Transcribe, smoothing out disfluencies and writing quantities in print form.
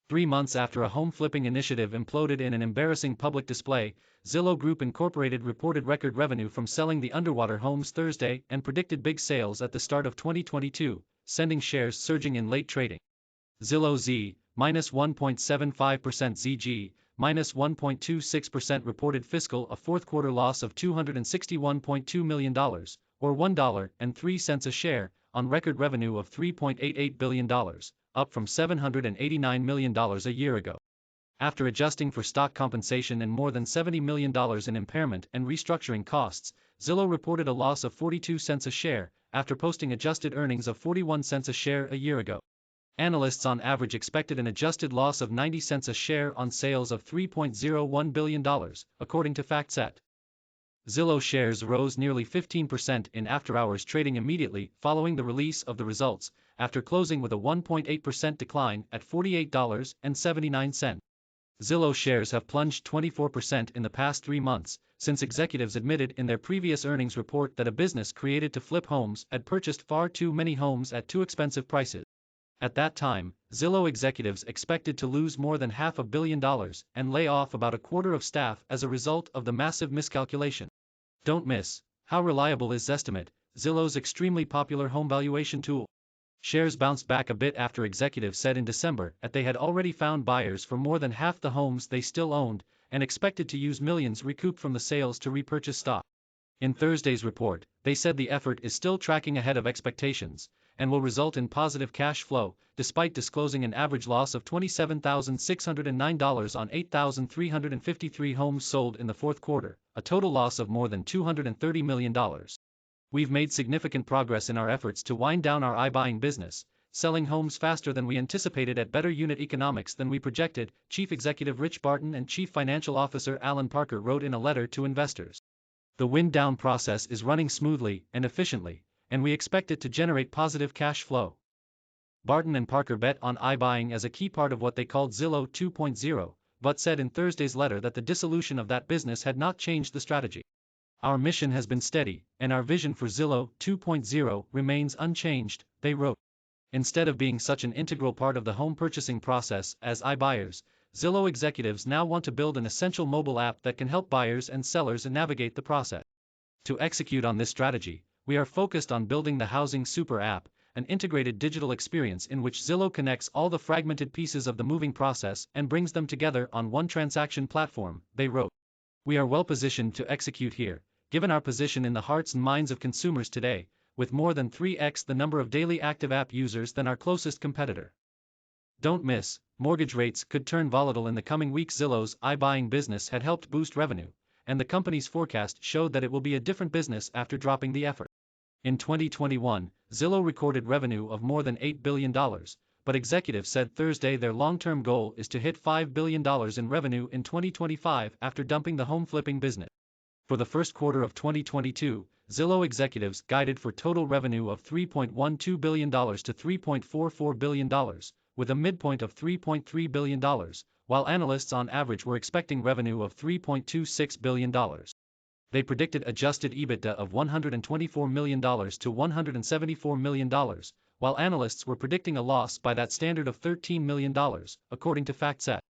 3 months after a home flipping initiative imploded in an embarrassing public display, Zillow Group Incorporated reported record revenue from selling the underwater homes Thursday and predicted big sales at the start of 2022, sending shares surging in late trading. Zillow Z, minus 1.75%, ZG, minus 1.26% reported fiscal a fourth quarter loss of $261.2 million, or $1.03 a share, on record revenue of $3.88 billion, up from $789 million a year ago. After adjusting for stock compensation and more than $70 million in impairment and restructuring costs, Zillow reported a loss of 42 cents a share, after posting adjusted earnings of 41 cents a share a year ago. Analysts on average expected an adjusted loss of 90 cents a share on sales of $3.01 billion, according to FactSet. Zillow shares rose nearly 15% in after-hours trading immediately following the release of the results, after closing with a 1.8% decline at $48.79. Zillow shares have plunged 24% in the past 3 months, since executives admitted in their previous earnings report that a business created to flip homes had purchased far too many homes at too expensive prices. At that time, Zillow executives expected to lose more than $500 million and lay off about a quarter of staff as a result of the massive miscalculation. Don't miss: how reliable is Zestimate, Zillow's extremely popular home valuation tool? Shares bounced back a bit after executives said in December that they had already found buyers for more than half the homes they still owned, and expected to use millions recouped from the sales to repurchase stock. In Thursday's report, they said the effort is still tracking ahead of expectations, and will result in positive cash flow, despite disclosing an average loss of $27,609 on 8,353 homes sold in the fourth quarter, a total loss of more than $230 million. We've made significant progress in our efforts to wind down our iBuying business, selling homes faster than we anticipated at better unit economics than we projected, Chief Executive Rich Barton and Chief Financial Officer Alan Parker wrote in a letter to investors. The wind-down process is running smoothly and efficiently, and we expect it to generate positive cash flow. Barton and Parker bet on iBuying as a key part of what they called Zillow 2.0, but said in Thursday's letter that the dissolution of that business had not changed the strategy. Our mission has been steady, and our vision for Zillow 2.0 remains unchanged, they wrote. Instead of being such an integral part of the home purchasing process as iBuyers, Zillow executives now want to build an essential mobile app that can help buyers and sellers navigate the process. To execute on this strategy, we are focused on building the Housing Super App, an integrated digital experience in which Zillow connects all the fragmented pieces of the moving process and brings them together on one transaction platform, they wrote. We are well positioned to execute here, given our position in the hearts and minds of consumers today, with more than 3x the number of daily active app users than our closest competitor. Don't miss: mortgage rates could turn volatile in the coming weeks. Zillow's iBuying business had helped boost revenue, and the company's forecast showed that it will be a different business after dropping the effort. In 2021, Zillow recorded revenue of more than $8 billion, but executives said Thursday their long-term goal is to hit $5 billion in revenue in 2025 after dumping the home flipping business. For the first quarter of 2022, Zillow executives guided for total revenue of $3.12 billion to $3.44 billion, with a midpoint of $3.3 billion, while analysts on average were expecting revenue of $3.26 billion. They predicted adjusted Ebitda of $124 million to $174 million, while analysts were predicting a loss by that standard of $13 million, according to FactSet.